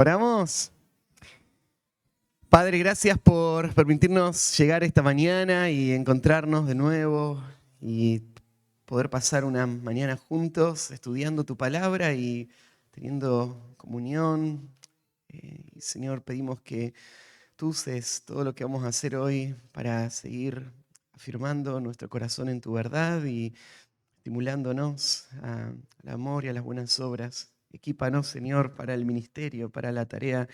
Oramos. Padre, gracias por permitirnos llegar esta mañana y encontrarnos de nuevo y poder pasar una mañana juntos estudiando tu palabra y teniendo comunión. Y Señor, pedimos que tú uses todo lo que vamos a hacer hoy para seguir afirmando nuestro corazón en tu verdad y estimulándonos al amor y a las buenas obras. Equípanos, Señor, para el ministerio, para la tarea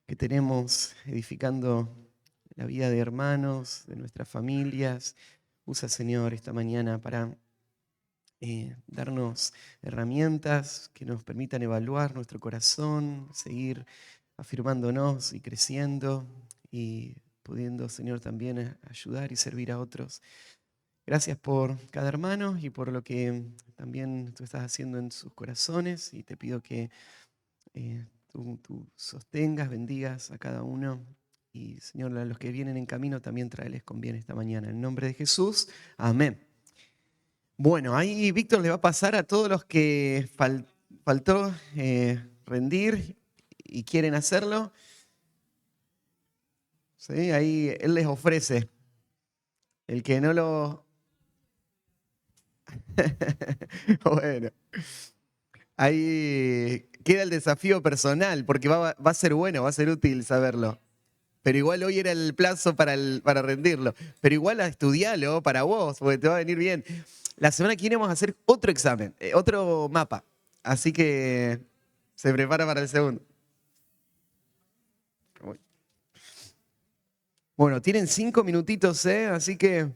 que tenemos edificando la vida de hermanos, de nuestras familias. Usa, Señor, esta mañana para darnos herramientas que nos permitan evaluar nuestro corazón, seguir afirmándonos y creciendo y pudiendo, Señor, también ayudar y servir a otros. Gracias por cada hermano y por lo que también tú estás haciendo en sus corazones, y te pido que tú sostengas, bendigas a cada uno. Y Señor, a los que vienen en camino también tráeles con bien esta mañana. En nombre de Jesús, amén. Bueno, ahí Víctor le va a pasar a todos los que faltó rendir y quieren hacerlo. ¿Sí? Ahí él les ofrece. El que no lo... Bueno, ahí queda el desafío personal, porque va a ser bueno, va a ser útil saberlo. Pero igual hoy era el plazo para rendirlo. Pero igual estudialo para vos, porque te va a venir bien. La semana que viene vamos a hacer otro examen, otro mapa. Así que se prepara para el segundo. Bueno, tienen 5 minutitos, así que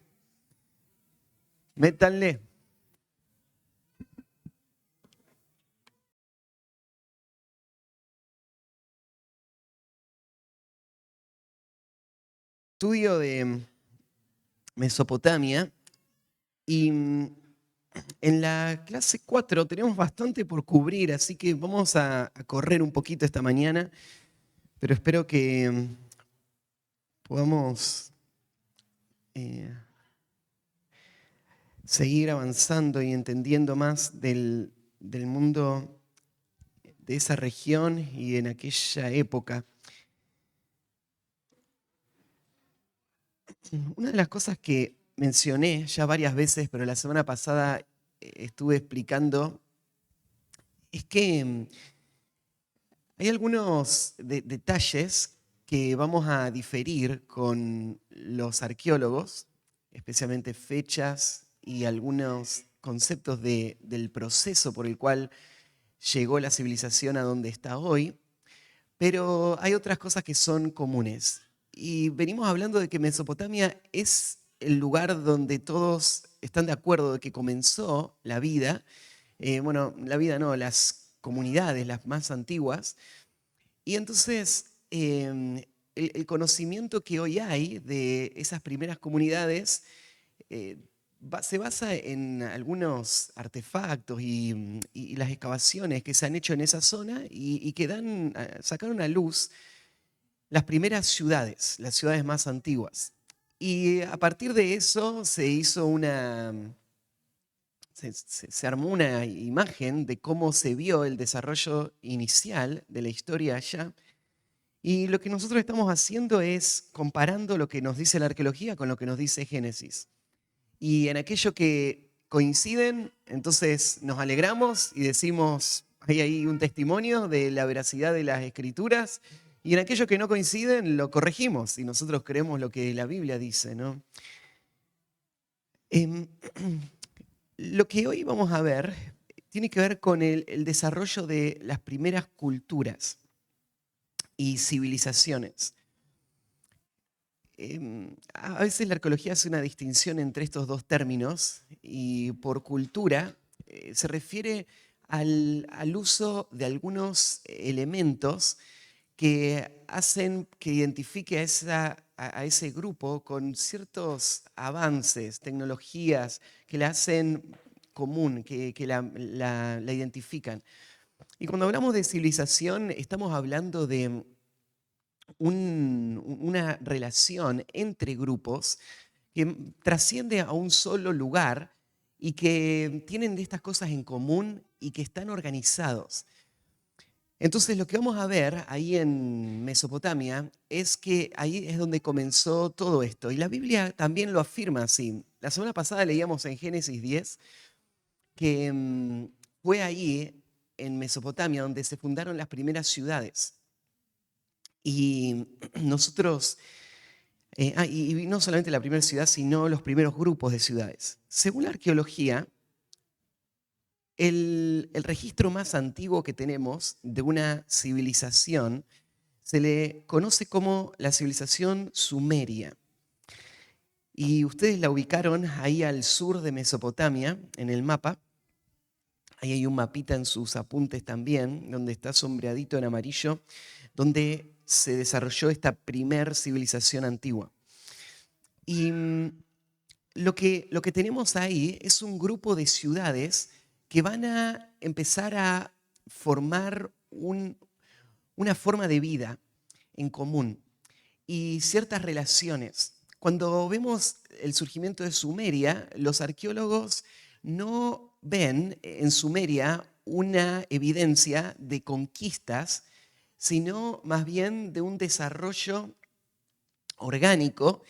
métanle. Estudio de Mesopotamia y en la clase 4 tenemos bastante por cubrir, así que vamos a correr un poquito esta mañana, pero espero que podamos seguir avanzando y entendiendo más del mundo de esa región y en aquella época. Una de las cosas que mencioné ya varias veces, pero la semana pasada estuve explicando, es que hay algunos detalles que vamos a diferir con los arqueólogos, especialmente fechas y algunos conceptos del proceso por el cual llegó la civilización a donde está hoy, pero hay otras cosas que son comunes. Y venimos hablando de que Mesopotamia es el lugar donde todos están de acuerdo de que comenzó la vida. Bueno, la vida no, las comunidades, las más antiguas. Y entonces el conocimiento que hoy hay de esas primeras comunidades eh, se basa en algunos artefactos y las excavaciones que se han hecho en esa zona y que sacaron a luz las primeras ciudades, las ciudades más antiguas. Y a partir de eso se hizo se armó una imagen de cómo se vio el desarrollo inicial de la historia allá. Y lo que nosotros estamos haciendo es comparando lo que nos dice la arqueología con lo que nos dice Génesis. Y en aquello que coinciden, entonces nos alegramos y decimos, hay ahí un testimonio de la veracidad de las escrituras. Y en aquello que no coinciden, lo corregimos y nosotros creemos lo que la Biblia dice, ¿no? Lo que hoy vamos a ver tiene que ver con el desarrollo de las primeras culturas y civilizaciones. A veces la arqueología hace una distinción entre estos dos términos, y por cultura se refiere al uso de algunos elementos que hacen que identifique a ese grupo con ciertos avances, tecnologías que la hacen común, que la identifican. Y cuando hablamos de civilización, estamos hablando de una relación entre grupos que trasciende a un solo lugar y que tienen estas cosas en común y que están organizados. Entonces lo que vamos a ver ahí en Mesopotamia es que ahí es donde comenzó todo esto. Y la Biblia también lo afirma así. La semana pasada leíamos en Génesis 10 que fue ahí en Mesopotamia donde se fundaron las primeras ciudades. Y nosotros, y no solamente la primera ciudad, sino los primeros grupos de ciudades. Según la arqueología, el registro más antiguo que tenemos de una civilización se le conoce como la civilización sumeria. Y ustedes la ubicaron ahí al sur de Mesopotamia, en el mapa. Ahí hay un mapita en sus apuntes también, donde está sombreadito en amarillo, donde se desarrolló esta primer civilización antigua. Y lo que tenemos ahí es un grupo de ciudades que van a empezar a formar una forma de vida en común y ciertas relaciones. Cuando vemos el surgimiento de Sumeria, los arqueólogos no ven en Sumeria una evidencia de conquistas, sino más bien de un desarrollo orgánico,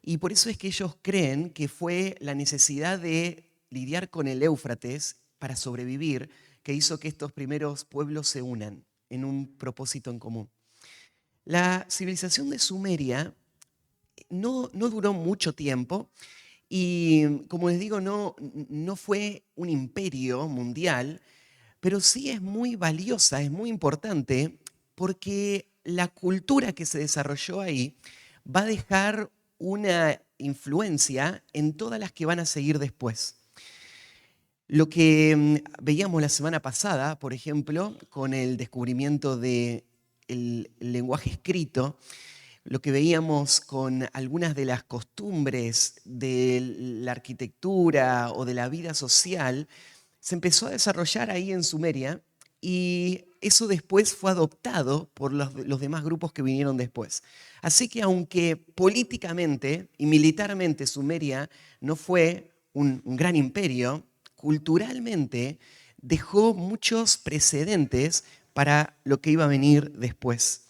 y por eso es que ellos creen que fue la necesidad de lidiar con el Éufrates para sobrevivir que hizo que estos primeros pueblos se unan en un propósito en común. La civilización de Sumeria no duró mucho tiempo y, como les digo, no fue un imperio mundial, pero sí es muy valiosa, es muy importante, porque la cultura que se desarrolló ahí va a dejar una influencia en todas las que van a seguir después. Lo que veíamos la semana pasada, por ejemplo, con el descubrimiento del lenguaje escrito, lo que veíamos con algunas de las costumbres de la arquitectura o de la vida social, se empezó a desarrollar ahí en Sumeria y eso después fue adoptado por los demás grupos que vinieron después. Así que aunque políticamente y militarmente Sumeria no fue un gran imperio, culturalmente dejó muchos precedentes para lo que iba a venir después.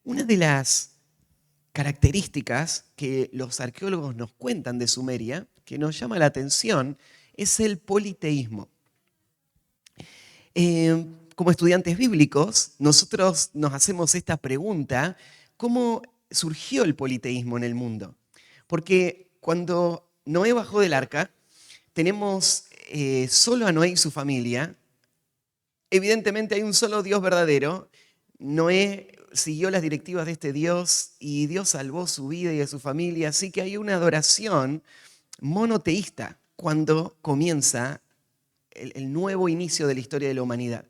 Una de las características que los arqueólogos nos cuentan de Sumeria, que nos llama la atención, es el politeísmo. Como estudiantes bíblicos, nosotros nos hacemos esta pregunta: ¿cómo surgió el politeísmo en el mundo? Porque cuando Noé bajó del arca, tenemos solo a Noé y su familia. Evidentemente hay un solo Dios verdadero. Noé siguió las directivas de este Dios y Dios salvó su vida y de su familia. Así que hay una adoración monoteísta cuando comienza el nuevo inicio de la historia de la humanidad.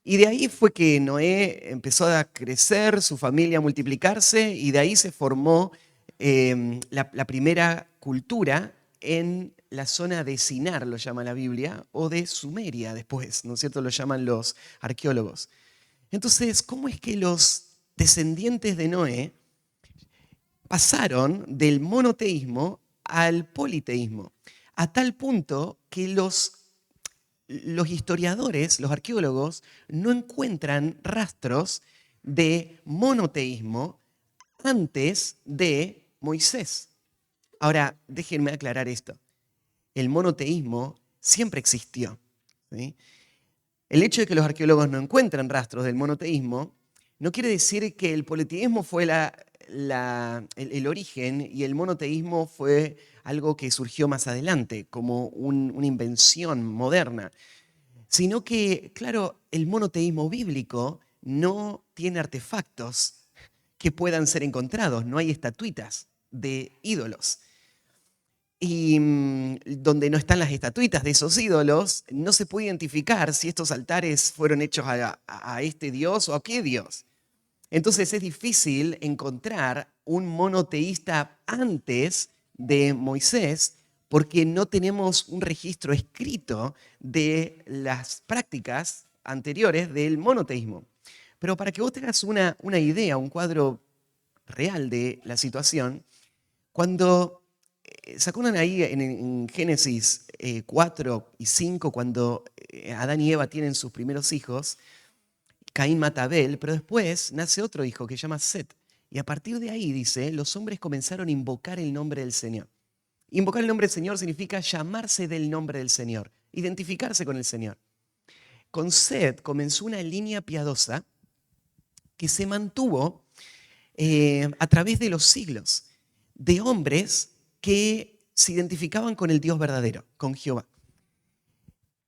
Y de ahí fue que Noé empezó a crecer, su familia a multiplicarse, y de ahí se formó la primera cultura en la zona de Sinar, lo llama la Biblia, o de Sumeria después, ¿no es cierto? Lo llaman los arqueólogos. Entonces, ¿cómo es que los descendientes de Noé pasaron del monoteísmo al politeísmo? A tal punto que los historiadores, los arqueólogos, no encuentran rastros de monoteísmo antes de Moisés. Ahora, déjenme aclarar esto. El monoteísmo siempre existió, ¿sí? El hecho de que los arqueólogos no encuentran rastros del monoteísmo no quiere decir que el politeísmo fue el origen y el monoteísmo fue algo que surgió más adelante, como una invención moderna, sino que, claro, el monoteísmo bíblico no tiene artefactos que puedan ser encontrados, no hay estatuitas de ídolos. Y donde no están las estatuitas de esos ídolos, no se puede identificar si estos altares fueron hechos a este Dios o a qué Dios. Entonces es difícil encontrar un monoteísta antes de Moisés porque no tenemos un registro escrito de las prácticas anteriores del monoteísmo. Pero para que vos tengas una idea, un cuadro real de la situación, cuando ¿se acuerdan ahí en Génesis 4 y 5, cuando Adán y Eva tienen sus primeros hijos? Caín mata a Abel, pero después nace otro hijo que se llama Set. Y a partir de ahí, dice, los hombres comenzaron a invocar el nombre del Señor. Invocar el nombre del Señor significa llamarse del nombre del Señor, identificarse con el Señor. Con Set comenzó una línea piadosa que se mantuvo a través de los siglos, de hombres que se identificaban con el Dios verdadero, con Jehová.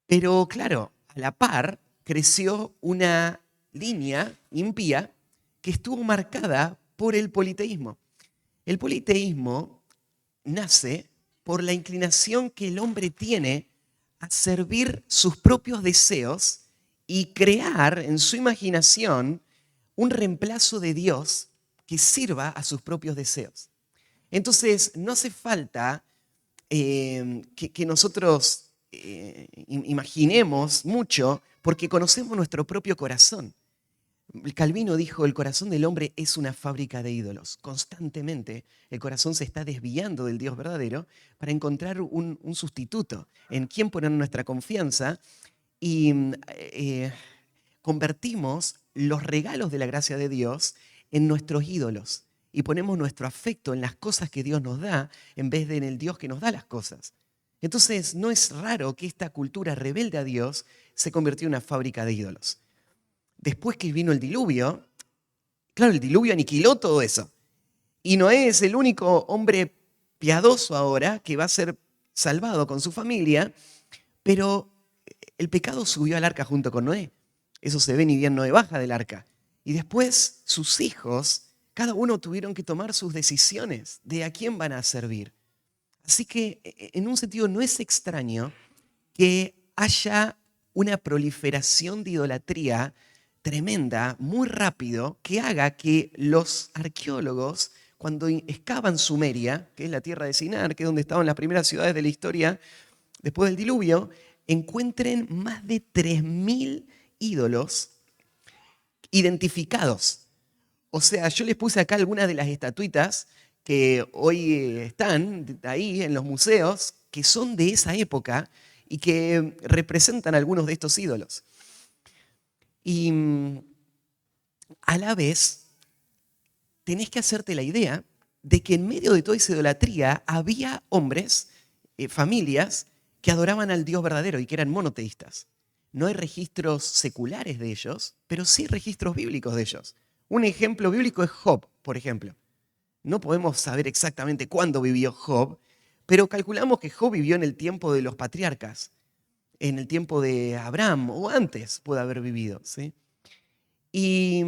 Pero claro, a la par creció una línea impía que estuvo marcada por el politeísmo. El politeísmo nace por la inclinación que el hombre tiene a servir sus propios deseos y crear en su imaginación un reemplazo de Dios que sirva a sus propios deseos. Entonces, no hace falta que nosotros imaginemos mucho porque conocemos nuestro propio corazón. Calvino dijo, el corazón del hombre es una fábrica de ídolos. Constantemente el corazón se está desviando del Dios verdadero para encontrar un sustituto en quien poner nuestra confianza y convertimos los regalos de la gracia de Dios en nuestros ídolos y ponemos nuestro afecto en las cosas que Dios nos da en vez de en el Dios que nos da las cosas. Entonces no es raro que esta cultura rebelde a Dios se convirtió en una fábrica de ídolos. Después que vino el diluvio, claro, el diluvio aniquiló todo eso. Y Noé es el único hombre piadoso ahora que va a ser salvado con su familia, pero el pecado subió al arca junto con Noé. Eso se ve ni bien Noé baja del arca. Y después sus hijos, cada uno tuvieron que tomar sus decisiones de a quién van a servir. Así que en un sentido no es extraño que haya una proliferación de idolatría tremenda, muy rápido, que haga que los arqueólogos, cuando excavan Sumeria, que es la tierra de Sinar, que es donde estaban las primeras ciudades de la historia después del diluvio, encuentren más de 3.000 ídolos identificados. O sea, yo les puse acá algunas de las estatuitas que hoy están ahí en los museos, que son de esa época y que representan algunos de estos ídolos. Y a la vez, tenés que hacerte la idea de que en medio de toda esa idolatría había hombres, familias, que adoraban al Dios verdadero y que eran monoteístas. No hay registros seculares de ellos, pero sí registros bíblicos de ellos. Un ejemplo bíblico es Job, por ejemplo. No podemos saber exactamente cuándo vivió Job, pero calculamos que Job vivió en el tiempo de los patriarcas, en el tiempo de Abraham o antes puede haber vivido, ¿sí? Y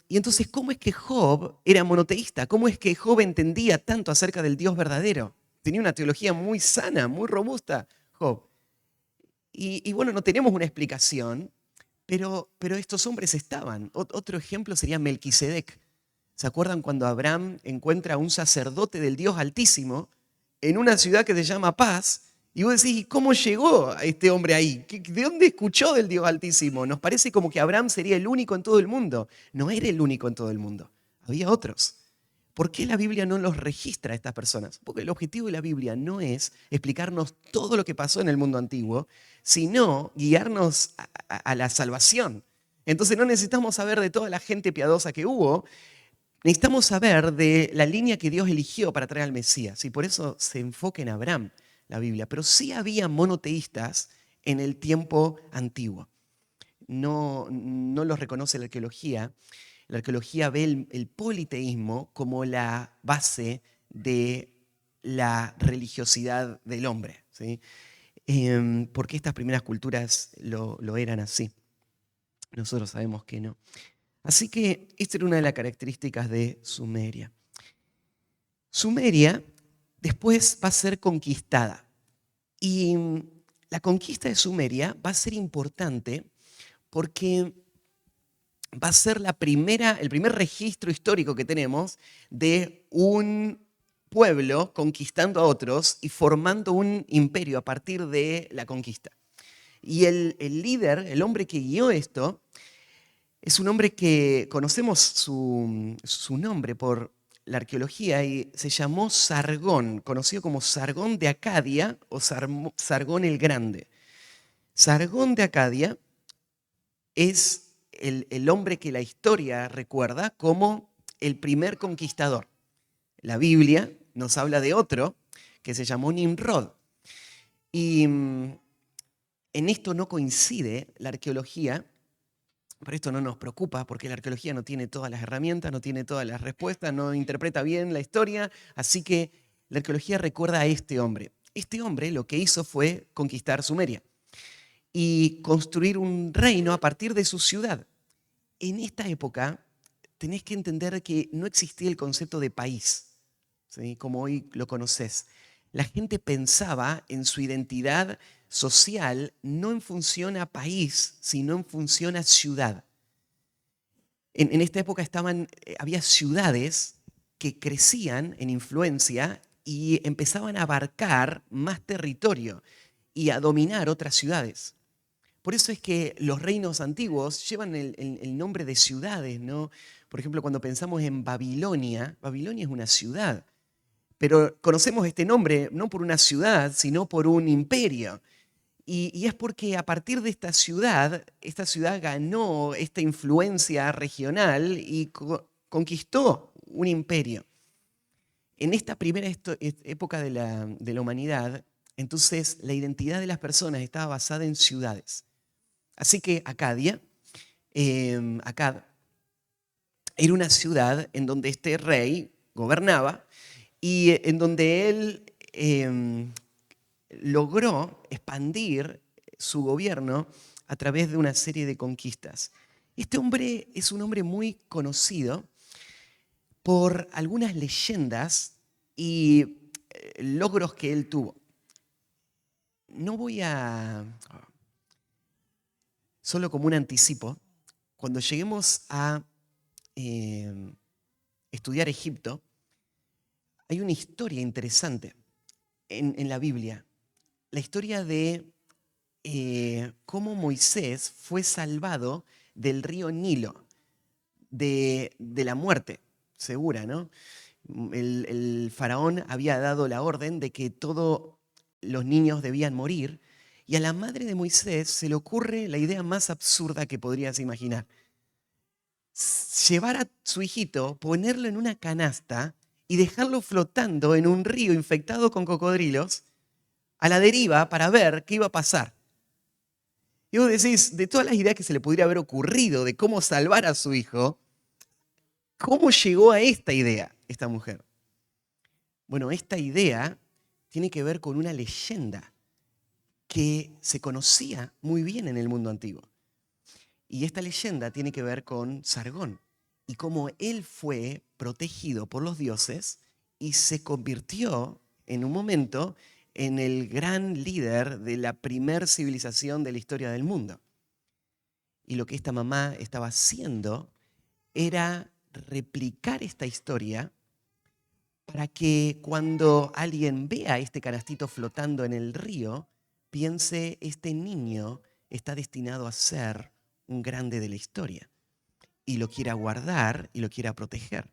entonces, ¿cómo es que Job era monoteísta? ¿Cómo es que Job entendía tanto acerca del Dios verdadero? Tenía una teología muy sana, muy robusta, Job. Y bueno, no tenemos una explicación, pero estos hombres estaban. Otro ejemplo sería Melquisedec. ¿Se acuerdan cuando Abraham encuentra a un sacerdote del Dios Altísimo en una ciudad que se llama Paz? Y vos decís, ¿cómo llegó a este hombre ahí? ¿De dónde escuchó del Dios Altísimo? Nos parece como que Abraham sería el único en todo el mundo. No era el único en todo el mundo. Había otros. ¿Por qué la Biblia no los registra a estas personas? Porque el objetivo de la Biblia no es explicarnos todo lo que pasó en el mundo antiguo, sino guiarnos a la salvación. Entonces no necesitamos saber de toda la gente piadosa que hubo, necesitamos saber de la línea que Dios eligió para traer al Mesías. Y por eso se enfoca en Abraham la Biblia. Pero sí había monoteístas en el tiempo antiguo. No los reconoce la arqueología. La arqueología ve el politeísmo como la base de la religiosidad del hombre, ¿sí? Porque estas primeras culturas lo eran así. Nosotros sabemos que no. Así que esta era una de las características de Sumeria. Sumeria después va a ser conquistada. Y la conquista de Sumeria va a ser importante porque va a ser el primer registro histórico que tenemos de un pueblo conquistando a otros y formando un imperio a partir de la conquista. Y el líder, el hombre que guió esto, es un hombre que conocemos su nombre por la arqueología y se llamó Sargón, conocido como Sargón de Acadia o Sargón el Grande. Sargón de Acadia es el hombre que la historia recuerda como el primer conquistador. La Biblia nos habla de otro que se llamó Nimrod. Y en esto no coincide la arqueología, pero esto no nos preocupa porque la arqueología no tiene todas las herramientas, no tiene todas las respuestas, no interpreta bien la historia, así que la arqueología recuerda a este hombre. Este hombre lo que hizo fue conquistar Sumeria y construir un reino a partir de su ciudad. En esta época tenés que entender que no existía el concepto de país, ¿sí? Como hoy lo conocés. La gente pensaba en su identidad social no en función a país, sino en función a ciudad. En esta época había ciudades que crecían en influencia y empezaban a abarcar más territorio y a dominar otras ciudades. Por eso es que los reinos antiguos llevan el nombre de ciudades, ¿no? Por ejemplo, cuando pensamos en Babilonia, Babilonia es una ciudad, pero conocemos este nombre no por una ciudad, sino por un imperio. Y es porque a partir de esta ciudad ganó esta influencia regional y conquistó un imperio. En esta primera época de la humanidad, entonces la identidad de las personas estaba basada en ciudades. Así que Acadia, Acad, era una ciudad en donde este rey gobernaba y en donde él logró expandir su gobierno a través de una serie de conquistas. Este hombre es un hombre muy conocido por algunas leyendas y logros que él tuvo. No voy a... Solo como un anticipo, cuando lleguemos a estudiar Egipto, hay una historia interesante en la Biblia. La historia de cómo Moisés fue salvado del río Nilo, de la muerte segura, ¿no? El faraón había dado la orden de que todos los niños debían morir y a la madre de Moisés se le ocurre la idea más absurda que podrías imaginar. Llevar a su hijito, ponerlo en una canasta y dejarlo flotando en un río infectado con cocodrilos a la deriva para ver qué iba a pasar. Y vos decís, de todas las ideas que se le pudiera haber ocurrido de cómo salvar a su hijo, ¿cómo llegó a esta idea esta mujer? Bueno, esta idea tiene que ver con una leyenda que se conocía muy bien en el mundo antiguo. Y esta leyenda tiene que ver con Sargón y cómo él fue protegido por los dioses y se convirtió en un momento en el gran líder de la primer civilización de la historia del mundo. Y lo que esta mamá estaba haciendo era replicar esta historia para que cuando alguien vea este canastito flotando en el río, piense, este niño está destinado a ser un grande de la historia y lo quiera guardar y lo quiera proteger.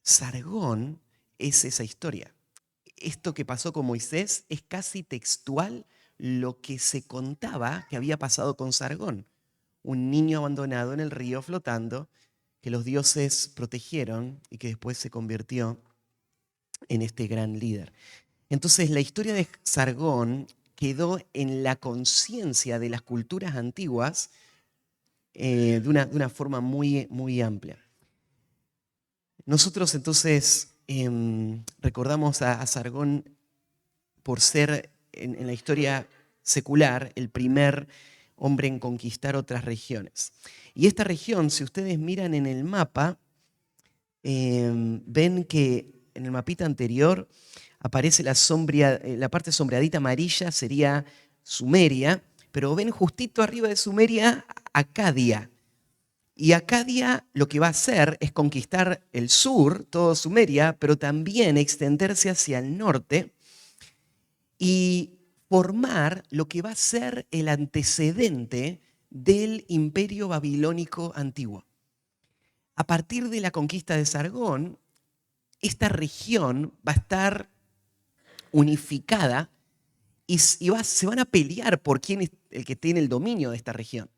Sargón es esa historia. Esto que pasó con Moisés es casi textual lo que se contaba que había pasado con Sargón, un niño abandonado en el río flotando que los dioses protegieron y que después se convirtió en este gran líder. Entonces la historia de Sargón quedó en la conciencia de las culturas antiguas de una forma muy, muy amplia. Nosotros entonces recordamos a Sargón por ser en la historia secular el primer hombre en conquistar otras regiones. Y esta región, si ustedes miran en el mapa, ven que en el mapita anterior aparece la parte sombreadita amarilla, sería Sumeria, pero ven justito arriba de Sumeria Acadia. Y Acadia lo que va a hacer es conquistar el sur, todo Sumeria, pero también extenderse hacia el norte y formar lo que va a ser el antecedente del imperio babilónico antiguo. A partir de la conquista de Sargón, esta región va a estar unificada y se van a pelear por quién es el que tiene el dominio de esta región.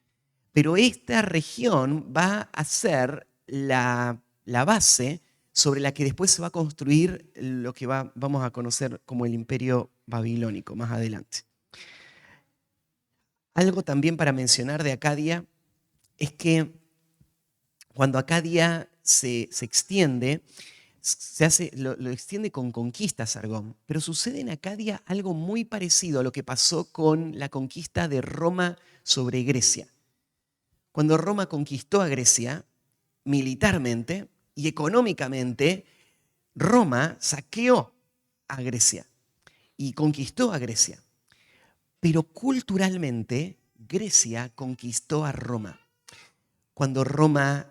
Pero esta región va a ser la base sobre la que después se va a construir lo que vamos a conocer como el imperio babilónico más adelante. Algo también para mencionar de Acadia es que cuando Acadia se extiende, lo extiende con conquista Sargón, pero sucede en Acadia algo muy parecido a lo que pasó con la conquista de Roma sobre Grecia. Cuando Roma conquistó a Grecia, militarmente y económicamente, Roma saqueó a Grecia y conquistó a Grecia. Pero culturalmente, Grecia conquistó a Roma. Cuando Roma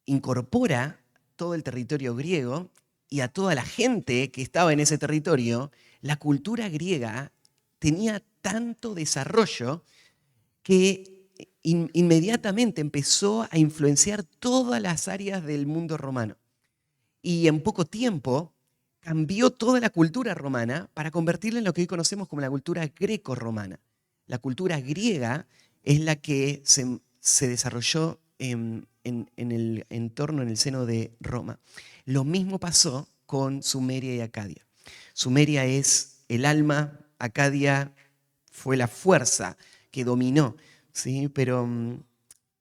incorpora todo el territorio griego y a toda la gente que estaba en ese territorio, la cultura griega tenía tanto desarrollo que inmediatamente empezó a influenciar todas las áreas del mundo romano. Y en poco tiempo cambió toda la cultura romana para convertirla en lo que hoy conocemos como la cultura greco-romana. La cultura griega es la que se desarrolló en el entorno, en el seno de Roma. Lo mismo pasó con Sumeria y Acadia. Sumeria es el alma, Acadia fue la fuerza que dominó, ¿sí? Pero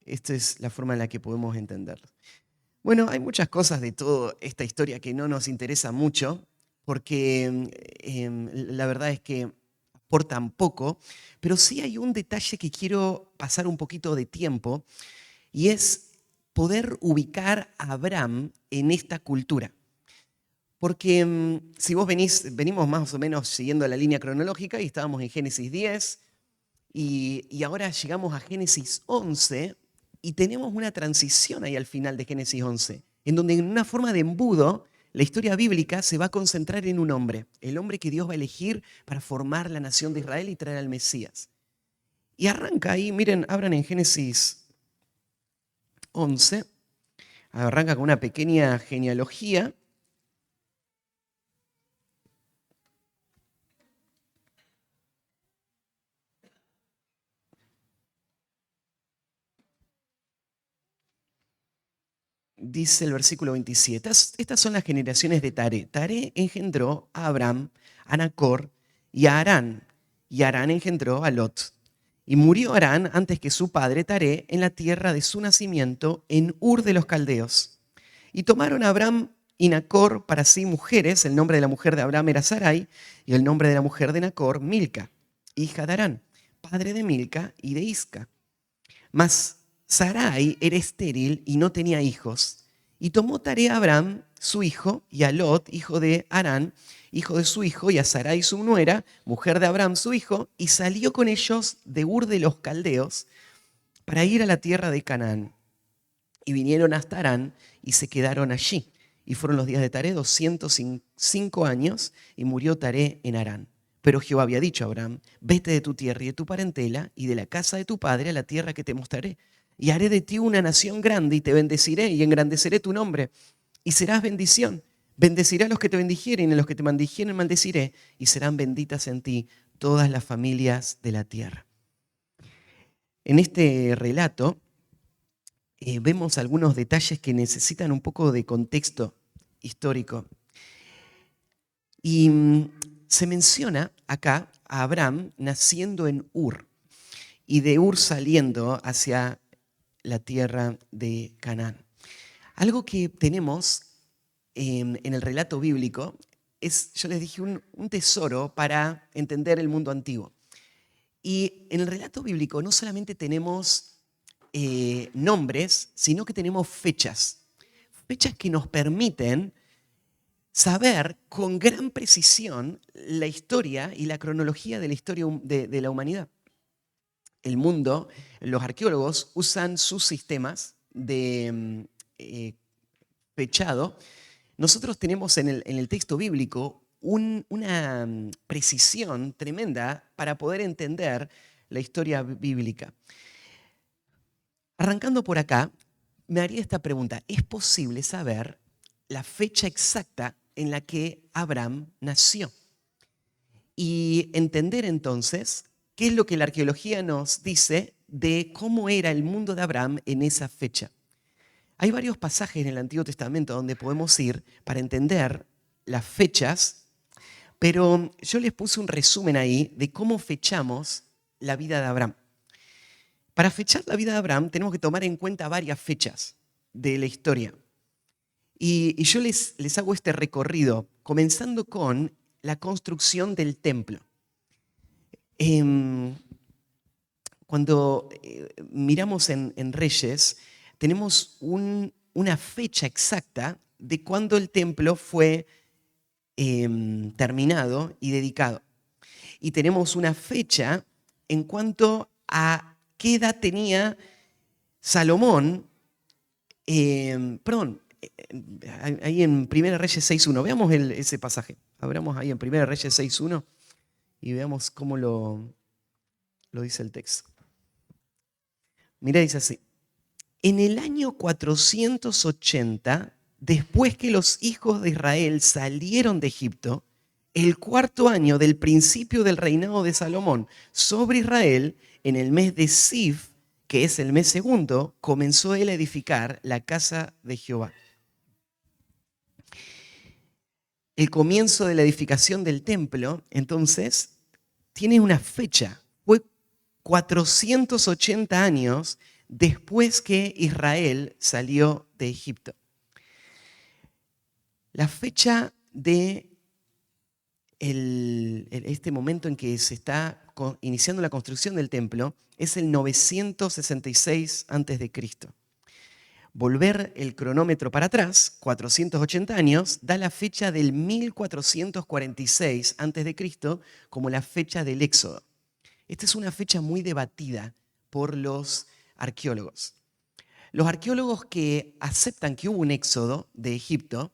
esta es la forma en la que podemos entenderlo. Bueno, hay muchas cosas de toda esta historia que no nos interesa mucho, porque la verdad es que aportan poco, pero sí hay un detalle que quiero pasar un poquito de tiempo, y es poder ubicar a Abraham en esta cultura. Porque si vos venimos más o menos siguiendo la línea cronológica y estábamos en Génesis 10 y ahora llegamos a Génesis 11 y tenemos una transición ahí al final de Génesis 11, en donde en una forma de embudo la historia bíblica se va a concentrar en un hombre, el hombre que Dios va a elegir para formar la nación de Israel y traer al Mesías. Y arranca ahí, miren, abran en Génesis 11, arranca con una pequeña genealogía. Dice el versículo 27, estas son las generaciones de Taré. Taré engendró a Abraham, a Nacor y a Harán, y Harán engendró a Lot. Y murió Harán antes que su padre Taré en la tierra de su nacimiento, en Ur de los Caldeos. Y tomaron a Abraham y Nacor para sí mujeres. El nombre de la mujer de Abraham era Sarai, y el nombre de la mujer de Nacor, Milca, hija de Harán, padre de Milca y de Isca. Mas Sarai era estéril y no tenía hijos. Y tomó Taré a Abraham, su hijo, y a Lot, hijo de Harán, hijo de su hijo, y a Sarai, su nuera, mujer de Abraham, su hijo, y salió con ellos de Ur de los Caldeos para ir a la tierra de Canaán. Y vinieron hasta Harán y se quedaron allí. Y fueron los días de Taré 205 años, y murió Taré en Harán. Pero Jehová había dicho a Abraham: vete de tu tierra y de tu parentela y de la casa de tu padre a la tierra que te mostraré. Y haré de ti una nación grande y te bendeciré y engrandeceré tu nombre. Y serás bendición. Bendeciré a los que te bendijeren y a los que te maldijeren maldeciré. Y serán benditas en ti todas las familias de la tierra. En este relato vemos algunos detalles que necesitan un poco de contexto histórico. Y se menciona acá a Abraham naciendo en Ur y de Ur saliendo hacia la tierra de Canaán. Algo que tenemos en el relato bíblico es, yo les dije, un tesoro para entender el mundo antiguo. Y en el relato bíblico no solamente tenemos nombres, sino que tenemos fechas. Fechas que nos permiten saber con gran precisión la historia y la cronología de la historia de la humanidad. El mundo, los arqueólogos usan sus sistemas de fechado. Nosotros tenemos en el texto bíblico una precisión tremenda para poder entender la historia bíblica. Arrancando por acá, me haría esta pregunta: ¿es posible saber la fecha exacta en la que Abraham nació? Y entender entonces qué es lo que la arqueología nos dice de cómo era el mundo de Abraham en esa fecha. Hay varios pasajes en el Antiguo Testamento donde podemos ir para entender las fechas, pero yo les puse un resumen ahí de cómo fechamos la vida de Abraham. Para fechar la vida de Abraham tenemos que tomar en cuenta varias fechas de la historia. Y yo les hago este recorrido, comenzando con la construcción del templo. Cuando miramos en Reyes, tenemos una fecha exacta de cuando el templo fue terminado y dedicado. Y tenemos una fecha en cuanto a qué edad tenía Salomón, ahí en 1 Reyes 6.1, veamos ese pasaje. Abramos ahí en 1 Reyes 6.1 y veamos cómo lo dice el texto. Mira, dice así: en el año 480, después que los hijos de Israel salieron de Egipto, el cuarto año del principio del reinado de Salomón sobre Israel, en el mes de Siv, que es el mes segundo, comenzó él a edificar la casa de Jehová. El comienzo de la edificación del templo, entonces, tiene una fecha. Fue 480 años después que Israel salió de Egipto. La fecha de este momento en que se está iniciando la construcción del templo es el 966 a.C. Volver el cronómetro para atrás, 480 años, da la fecha del 1446 a.C. como la fecha del Éxodo. Esta es una fecha muy debatida por los arqueólogos. Los arqueólogos que aceptan que hubo un éxodo de Egipto,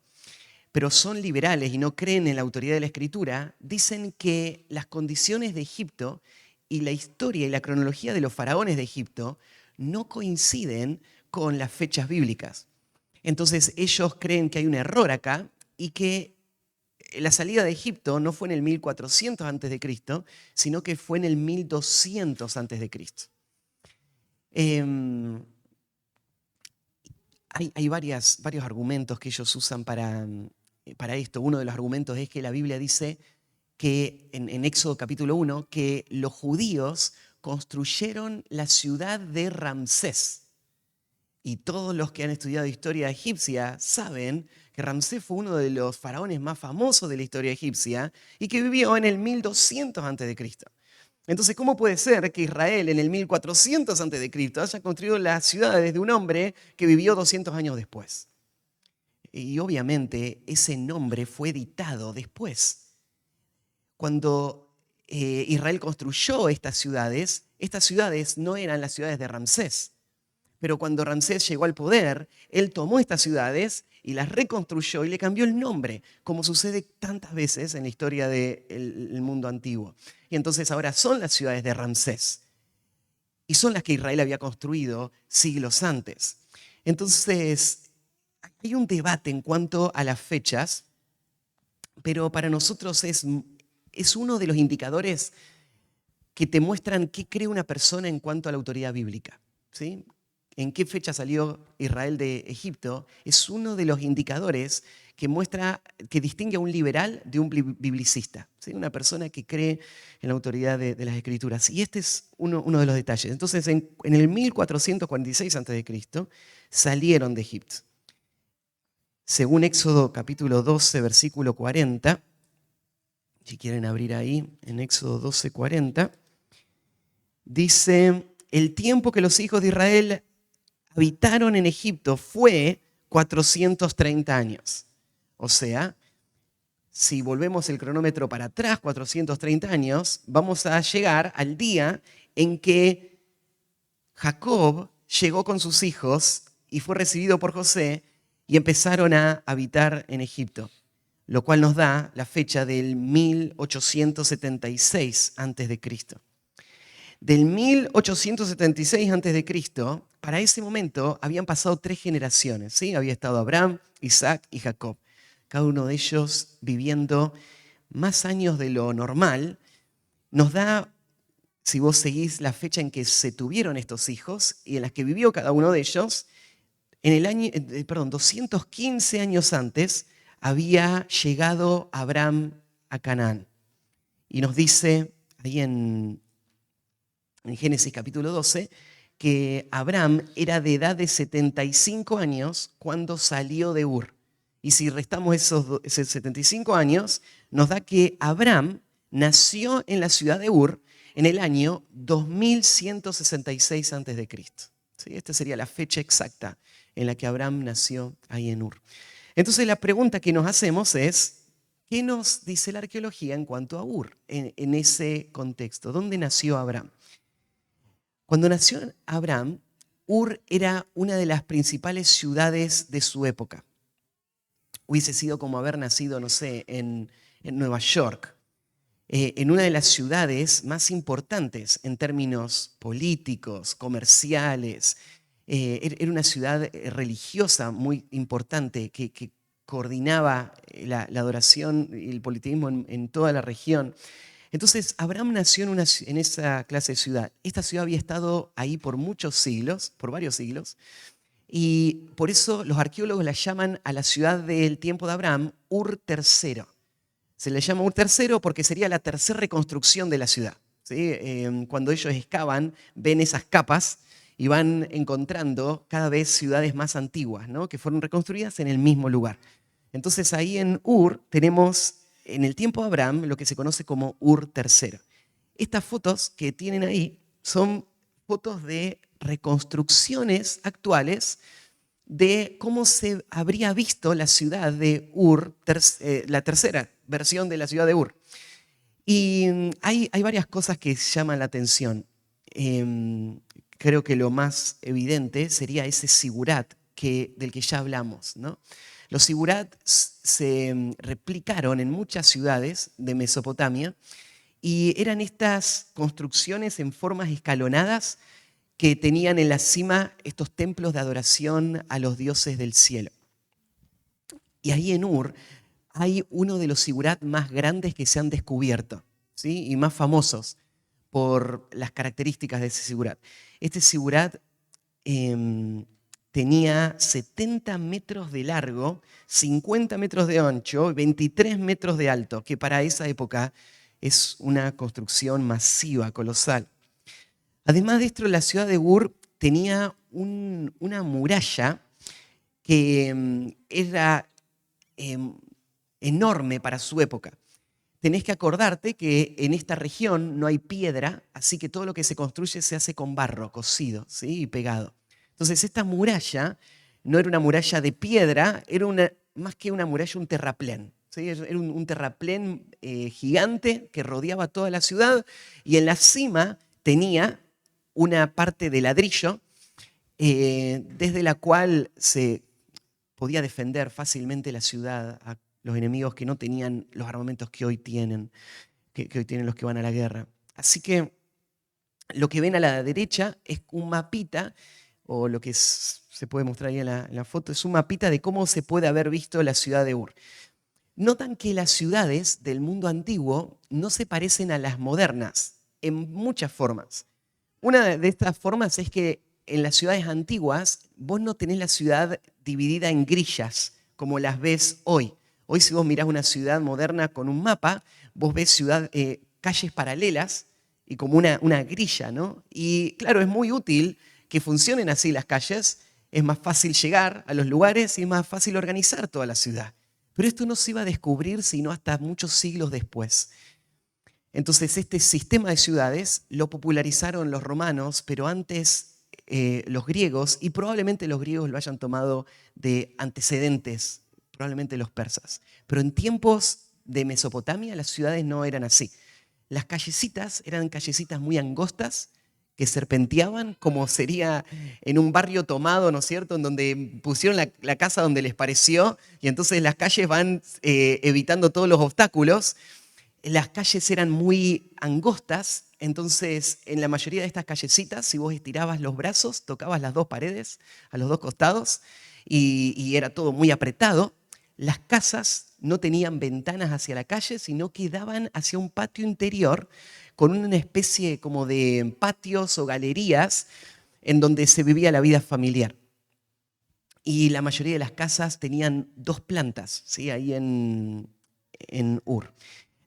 pero son liberales y no creen en la autoridad de la Escritura, dicen que las condiciones de Egipto y la historia y la cronología de los faraones de Egipto no coinciden con las fechas bíblicas. Entonces ellos creen que hay un error acá y que la salida de Egipto no fue en el 1400 a.C., sino que fue en el 1200 a.C. Hay varios argumentos que ellos usan para esto. Uno de los argumentos es que la Biblia dice que en Éxodo capítulo 1 que los judíos construyeron la ciudad de Ramsés. Y todos los que han estudiado historia egipcia saben que Ramsés fue uno de los faraones más famosos de la historia egipcia y que vivió en el 1200 a.C. Entonces, ¿cómo puede ser que Israel en el 1400 a.C. haya construido las ciudades de un hombre que vivió 200 años después? Y obviamente ese nombre fue editado después. Cuando Israel construyó estas ciudades no eran las ciudades de Ramsés. Pero cuando Ramsés llegó al poder, él tomó estas ciudades y las reconstruyó y le cambió el nombre, como sucede tantas veces en la historia del mundo antiguo. Y entonces ahora son las ciudades de Ramsés. Y son las que Israel había construido siglos antes. Entonces, hay un debate en cuanto a las fechas, pero para nosotros es uno de los indicadores que te muestran qué cree una persona en cuanto a la autoridad bíblica, ¿sí? En qué fecha salió Israel de Egipto es uno de los indicadores que distingue a un liberal de un biblicista, ¿sí? Una persona que cree en la autoridad de las Escrituras. Y este es uno de los detalles. Entonces, en el 1446 a.C. salieron de Egipto. Según Éxodo capítulo 12, versículo 40, si quieren abrir ahí, en Éxodo 12, 40, dice: el tiempo que los hijos de Israel habitaron en Egipto fue 430 años. O sea, si volvemos el cronómetro para atrás, 430 años, vamos a llegar al día en que Jacob llegó con sus hijos y fue recibido por José y empezaron a habitar en Egipto, lo cual nos da la fecha del 1876 a.C. Del 1876 a.C., para ese momento habían pasado 3 generaciones, ¿sí? Había estado Abraham, Isaac y Jacob, cada uno de ellos viviendo más años de lo normal. Nos da si vos seguís la fecha en que se tuvieron estos hijos y en las que vivió cada uno de ellos, en el año, 215 años antes había llegado Abraham a Canaán. Y nos dice ahí en Génesis capítulo 12 que Abraham era de edad de 75 años cuando salió de Ur. Y si restamos esos 75 años, nos da que Abraham nació en la ciudad de Ur en el año 2166 a.C. ¿Sí? Esta sería la fecha exacta en la que Abraham nació ahí en Ur. Entonces la pregunta que nos hacemos es, ¿qué nos dice la arqueología en cuanto a Ur en ese contexto? ¿Dónde nació Abraham? Cuando nació Abraham, Ur era una de las principales ciudades de su época. Hubiese sido como haber nacido, no sé, en Nueva York, en una de las ciudades más importantes en términos políticos, comerciales. Era una ciudad religiosa muy importante que coordinaba la adoración y el politeísmo en toda la región. Entonces, Abraham nació en esa clase de ciudad. Esta ciudad había estado ahí por muchos siglos, por varios siglos, y por eso los arqueólogos la llaman a la ciudad del tiempo de Abraham Ur III. Se le llama Ur III porque sería la tercera reconstrucción de la ciudad. ¿Sí? Cuando ellos excavan, ven esas capas y van encontrando cada vez ciudades más antiguas, ¿no? Que fueron reconstruidas en el mismo lugar. Entonces ahí en Ur tenemos, en el tiempo de Abraham, lo que se conoce como Ur III. Estas fotos que tienen ahí son fotos de reconstrucciones actuales de cómo se habría visto la ciudad de Ur, la tercera versión de la ciudad de Ur. Y hay varias cosas que llaman la atención. Creo que lo más evidente sería ese sigurat del que ya hablamos, ¿no? Los sigurat se replicaron en muchas ciudades de Mesopotamia y eran estas construcciones en formas escalonadas que tenían en la cima estos templos de adoración a los dioses del cielo. Y ahí en Ur hay uno de los sigurat más grandes que se han descubierto, ¿sí? Y más famosos por las características de ese sigurat. Este sigurat tenía 70 metros de largo, 50 metros de ancho y 23 metros de alto, que para esa época es una construcción masiva, colosal. Además de esto, la ciudad de Ur tenía una muralla que era enorme para su época. Tenés que acordarte que en esta región no hay piedra, así que todo lo que se construye se hace con barro, cocido, ¿sí? Y pegado. Entonces esta muralla no era una muralla de piedra, era más que una muralla, un terraplén. ¿Sí? Era un terraplén gigante que rodeaba toda la ciudad y en la cima tenía una parte de ladrillo desde la cual se podía defender fácilmente la ciudad a los enemigos que no tenían los armamentos que hoy tienen, que hoy tienen los que van a la guerra. Así que lo que ven a la derecha es un mapita, o lo que se puede mostrar ahí en la foto, es un mapita de cómo se puede haber visto la ciudad de Ur. Notan que las ciudades del mundo antiguo no se parecen a las modernas en muchas formas. Una de estas formas es que en las ciudades antiguas vos no tenés la ciudad dividida en grillas como las ves hoy. Hoy si vos mirás una ciudad moderna con un mapa, vos ves calles paralelas y como una grilla, ¿no? Y claro, es muy útil que funcionen así las calles, es más fácil llegar a los lugares y es más fácil organizar toda la ciudad. Pero esto no se iba a descubrir sino hasta muchos siglos después. Entonces este sistema de ciudades lo popularizaron los romanos, pero antes los griegos, y probablemente los griegos lo hayan tomado de antecedentes, probablemente los persas. Pero en tiempos de Mesopotamia las ciudades no eran así. Las callecitas eran callecitas muy angostas que serpenteaban, como sería en un barrio tomado, ¿no es cierto?, en donde pusieron la casa donde les pareció, y entonces las calles van evitando todos los obstáculos. Las calles eran muy angostas, entonces en la mayoría de estas callecitas, si vos estirabas los brazos, tocabas las dos paredes a los dos costados y era todo muy apretado. Las casas no tenían ventanas hacia la calle, sino que daban hacia un patio interior con una especie como de patios o galerías en donde se vivía la vida familiar. Y la mayoría de las casas tenían 2 plantas, ¿sí? Ahí en Ur.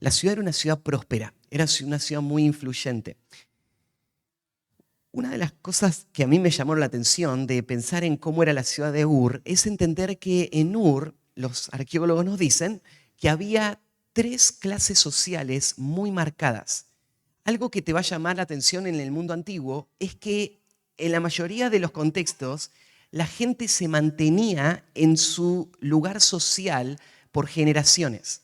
La ciudad era una ciudad próspera, era una ciudad muy influyente. Una de las cosas que a mí me llamó la atención de pensar en cómo era la ciudad de Ur es entender que en Ur, los arqueólogos nos dicen, que había 3 clases sociales muy marcadas. Algo que te va a llamar la atención en el mundo antiguo es que en la mayoría de los contextos la gente se mantenía en su lugar social por generaciones.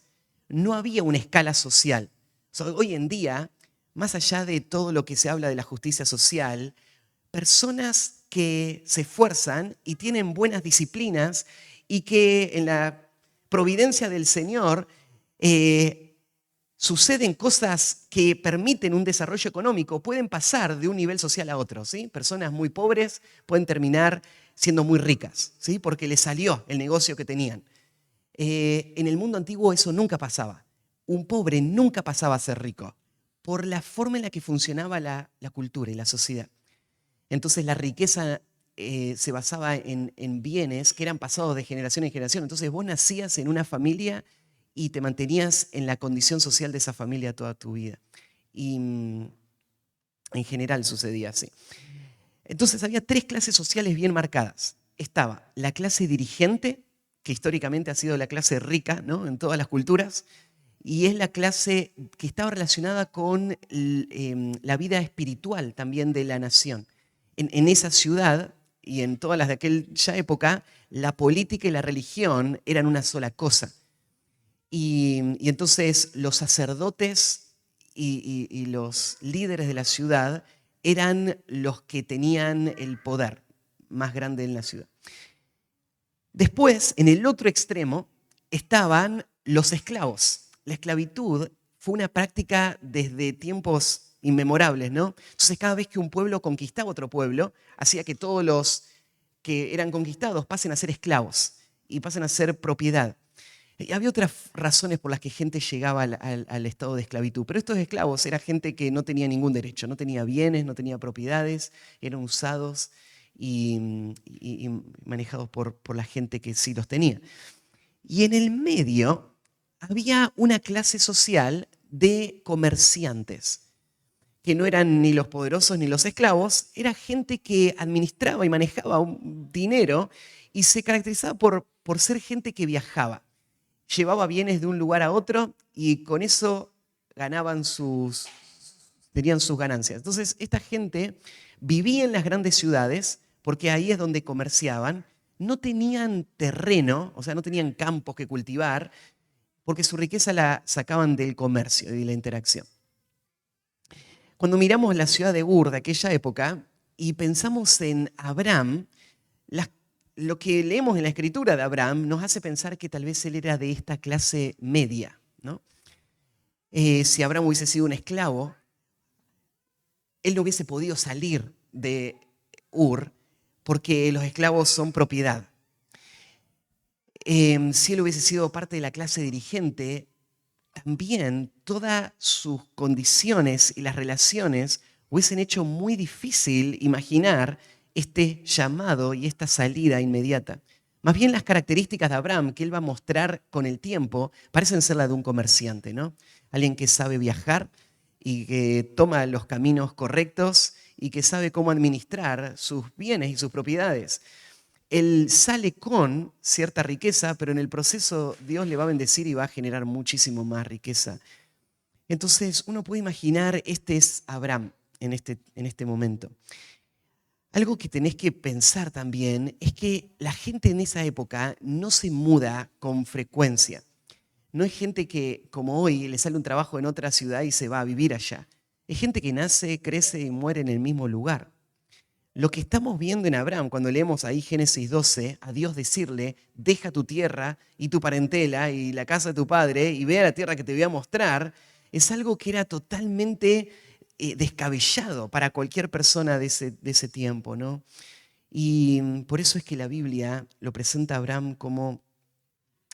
No había una escala social. O sea, hoy en día, más allá de todo lo que se habla de la justicia social, personas que se esfuerzan y tienen buenas disciplinas y que en la providencia del Señor suceden cosas que permiten un desarrollo económico, pueden pasar de un nivel social a otro, ¿sí? Personas muy pobres pueden terminar siendo muy ricas, ¿sí? Porque les salió el negocio que tenían. En el mundo antiguo eso nunca pasaba. Un pobre nunca pasaba a ser rico por la forma en la que funcionaba la cultura y la sociedad. Entonces la riqueza se basaba en bienes que eran pasados de generación en generación. Entonces vos nacías en una familia y te mantenías en la condición social de esa familia toda tu vida. Y en general sucedía así. Entonces había 3 clases sociales bien marcadas. Estaba la clase dirigente, que históricamente ha sido la clase rica, ¿no? En todas las culturas, y es la clase que estaba relacionada con la vida espiritual también de la nación. En esa ciudad y en todas las de aquella época, la política y la religión eran una sola cosa. Y entonces los sacerdotes y los líderes de la ciudad eran los que tenían el poder más grande en la ciudad. Después, en el otro extremo, estaban los esclavos. La esclavitud fue una práctica desde tiempos inmemorables, ¿no? Entonces, cada vez que un pueblo conquistaba otro pueblo, hacía que todos los que eran conquistados pasen a ser esclavos y pasen a ser propiedad. Y había otras razones por las que gente llegaba al estado de esclavitud, pero estos esclavos eran gente que no tenía ningún derecho, no tenía bienes, no tenía propiedades, eran usados y manejados por la gente que sí los tenía. Y en el medio había una clase social de comerciantes, que no eran ni los poderosos ni los esclavos, era gente que administraba y manejaba un dinero y se caracterizaba por ser gente que viajaba. Llevaba bienes de un lugar a otro y con eso tenían sus ganancias. Entonces, esta gente vivía en las grandes ciudades porque ahí es donde comerciaban. No tenían terreno, o sea, no tenían campos que cultivar, porque su riqueza la sacaban del comercio y de la interacción. Cuando miramos la ciudad de Ur de aquella época y pensamos en Abraham, lo que leemos en la escritura de Abraham nos hace pensar que tal vez él era de esta clase media, ¿no? Si Abraham hubiese sido un esclavo, él no hubiese podido salir de Ur porque los esclavos son propiedad. Si él hubiese sido parte de la clase dirigente, también todas sus condiciones y las relaciones hubiesen hecho muy difícil imaginar este llamado y esta salida inmediata. Más bien las características de Abraham que él va a mostrar con el tiempo parecen ser las de un comerciante, ¿no? Alguien que sabe viajar y que toma los caminos correctos y que sabe cómo administrar sus bienes y sus propiedades. Él sale con cierta riqueza, pero en el proceso Dios le va a bendecir y va a generar muchísimo más riqueza. Entonces uno puede imaginar, este es Abraham en este momento. Algo que tenés que pensar también es que la gente en esa época no se muda con frecuencia. No es gente que, como hoy, le sale un trabajo en otra ciudad y se va a vivir allá. Es gente que nace, crece y muere en el mismo lugar. Lo que estamos viendo en Abraham, cuando leemos ahí Génesis 12, a Dios decirle, deja tu tierra y tu parentela y la casa de tu padre y ve a la tierra que te voy a mostrar, es algo que era totalmente descabellado para cualquier persona de ese tiempo, ¿no? Y por eso es que la Biblia lo presenta a Abraham como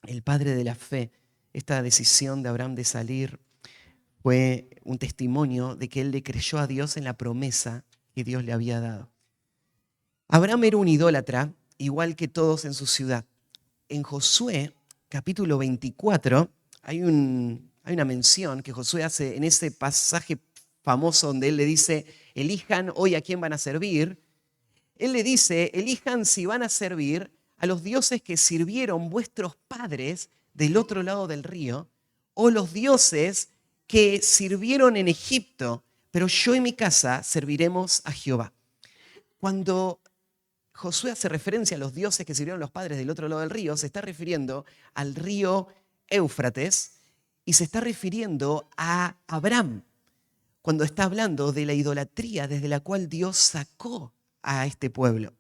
el padre de la fe. Esta decisión de Abraham de salir fue un testimonio de que él le creyó a Dios en la promesa que Dios le había dado. Abraham era un idólatra, igual que todos en su ciudad. En Josué, capítulo 24, hay una mención que Josué hace en ese pasaje famoso donde él le dice, elijan hoy a quién van a servir. Él le dice, elijan si van a servir a los dioses que sirvieron vuestros padres del otro lado del río, o los dioses que sirvieron en Egipto, pero yo y mi casa serviremos a Jehová. Cuando Josué hace referencia a los dioses que sirvieron los padres del otro lado del río, se está refiriendo al río Éufrates y se está refiriendo a Abraham, cuando está hablando de la idolatría desde la cual Dios sacó a este pueblo.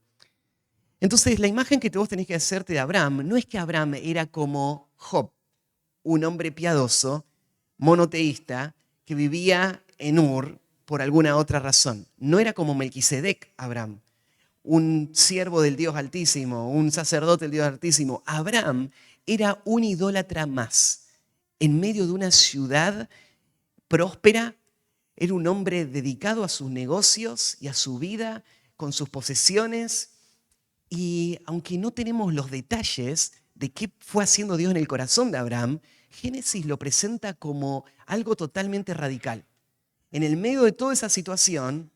Entonces, la imagen que vos tenés que hacerte de Abraham no es que Abraham era como Job, un hombre piadoso, monoteísta, que vivía en Ur por alguna otra razón. No era como Melquisedec, Abraham, un siervo del Dios Altísimo, un sacerdote del Dios Altísimo. Abraham era un idólatra más. En medio de una ciudad próspera, era un hombre dedicado a sus negocios y a su vida, con sus posesiones. Y aunque no tenemos los detalles de qué fue haciendo Dios en el corazón de Abraham, Génesis lo presenta como algo totalmente radical. En el medio de toda esa situación,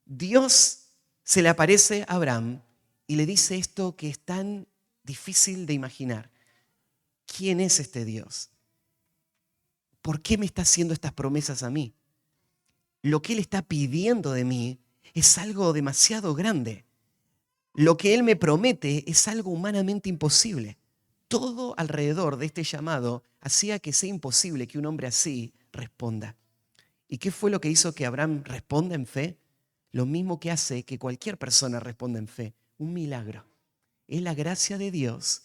Dios se le aparece a Abraham y le dice esto que es tan difícil de imaginar. ¿Quién es este Dios? ¿Por qué me está haciendo estas promesas a mí? Lo que Él está pidiendo de mí es algo demasiado grande. Lo que Él me promete es algo humanamente imposible. Todo alrededor de este llamado hacía que sea imposible que un hombre así responda. ¿Y qué fue lo que hizo que Abraham responda en fe? Lo mismo que hace que cualquier persona responda en fe, un milagro. Es la gracia de Dios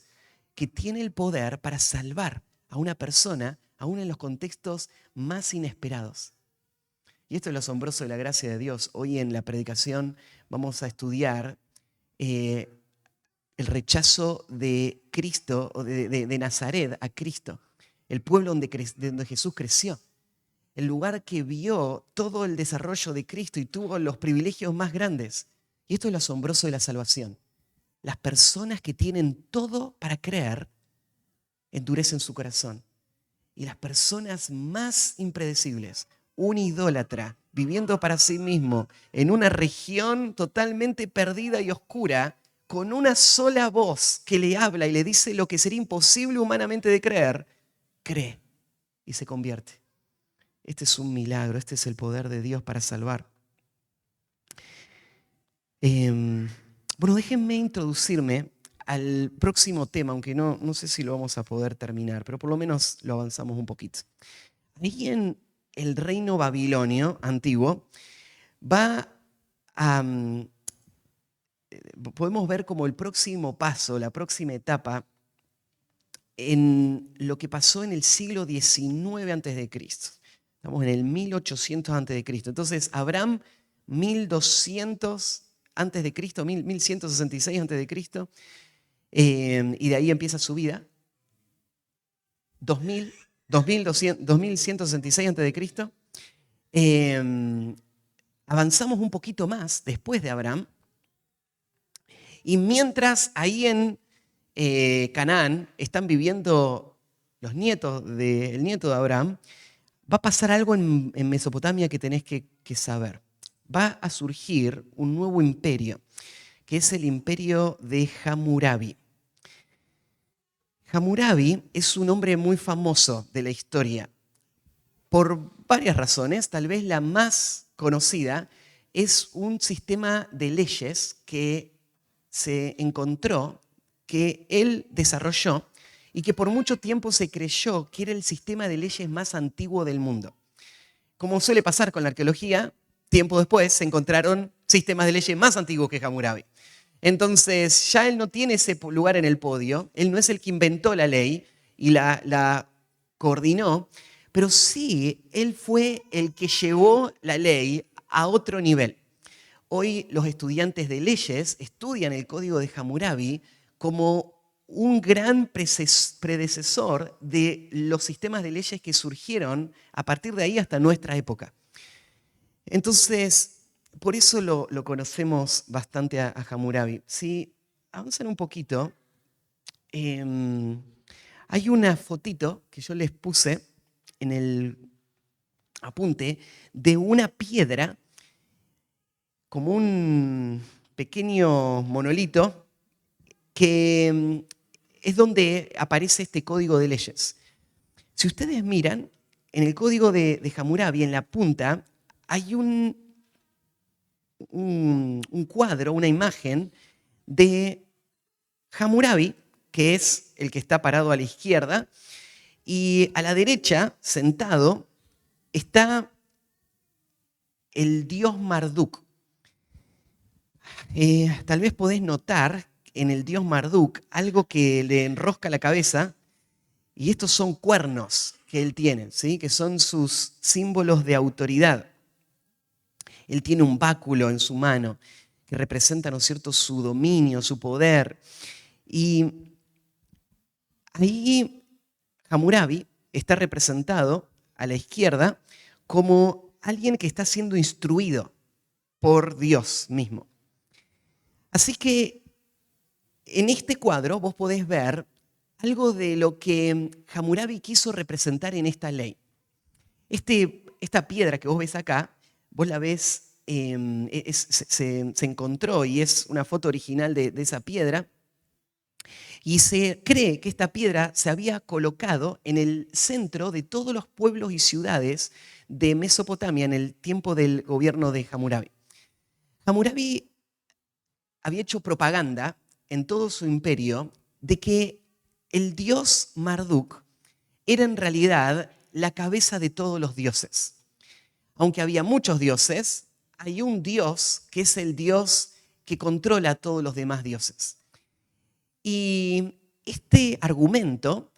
que tiene el poder para salvar a una persona, aún en los contextos más inesperados. Y esto es lo asombroso de la gracia de Dios. Hoy en la predicación vamos a estudiar el rechazo de Cristo, o de Nazaret a Cristo, el pueblo donde Jesús creció, el lugar que vio todo el desarrollo de Cristo y tuvo los privilegios más grandes. Y esto es lo asombroso de la salvación. Las personas que tienen todo para creer endurecen su corazón. Y las personas más impredecibles, un idólatra viviendo para sí mismo en una región totalmente perdida y oscura, con una sola voz que le habla y le dice lo que sería imposible humanamente de creer, cree y se convierte. Este es un milagro, este es el poder de Dios para salvar. Bueno, déjenme introducirme al próximo tema, aunque no sé si lo vamos a poder terminar, pero por lo menos lo avanzamos un poquito. Ahí en el reino babilonio antiguo podemos ver como el próximo paso, la próxima etapa en lo que pasó en el siglo XIX a.C. Estamos en el 1800 a.C. Entonces, Abraham, 1200 a.C., 1166 a.C., y de ahí empieza su vida. 2166 a.C. Avanzamos un poquito más después de Abraham. Y mientras ahí en Canaán están viviendo el nieto de Abraham, va a pasar algo en Mesopotamia que tenés que saber. Va a surgir un nuevo imperio, que es el imperio de Hammurabi. Hammurabi es un hombre muy famoso de la historia por varias razones. Tal vez la más conocida es un sistema de leyes que se encontró, que él desarrolló y que por mucho tiempo se creyó que era el sistema de leyes más antiguo del mundo. Como suele pasar con la arqueología, tiempo después se encontraron sistemas de leyes más antiguos que Hammurabi. Entonces ya él no tiene ese lugar en el podio, él no es el que inventó la ley y la coordinó, pero sí él fue el que llevó la ley a otro nivel. Hoy los estudiantes de leyes estudian el código de Hammurabi como un gran predecesor de los sistemas de leyes que surgieron a partir de ahí hasta nuestra época. Entonces, por eso lo conocemos bastante a Hammurabi. Si avanzan un poquito, hay una fotito que yo les puse en el apunte de una piedra, como un pequeño monolito, que es donde aparece este código de leyes. Si ustedes miran, en el código de Hammurabi, en la punta, hay un cuadro, una imagen de Hammurabi, que es el que está parado a la izquierda, y a la derecha, sentado, está el dios Marduk. Tal vez podés notar en el dios Marduk algo que le enrosca la cabeza, y estos son cuernos que él tiene, ¿sí? Que son sus símbolos de autoridad. Él tiene un báculo en su mano que representa, ¿no es cierto?, su dominio, su poder. Y ahí Hammurabi está representado a la izquierda como alguien que está siendo instruido por Dios mismo. Así que en este cuadro vos podés ver algo de lo que Hammurabi quiso representar en esta ley. Esta piedra que vos ves acá, vos la ves, se encontró y es una foto original de esa piedra. Y se cree que esta piedra se había colocado en el centro de todos los pueblos y ciudades de Mesopotamia en el tiempo del gobierno de Hammurabi. Hammurabi había hecho propaganda en todo su imperio de que el dios Marduk era en realidad la cabeza de todos los dioses. Aunque había muchos dioses, hay un dios que es el dios que controla a todos los demás dioses. Y este argumento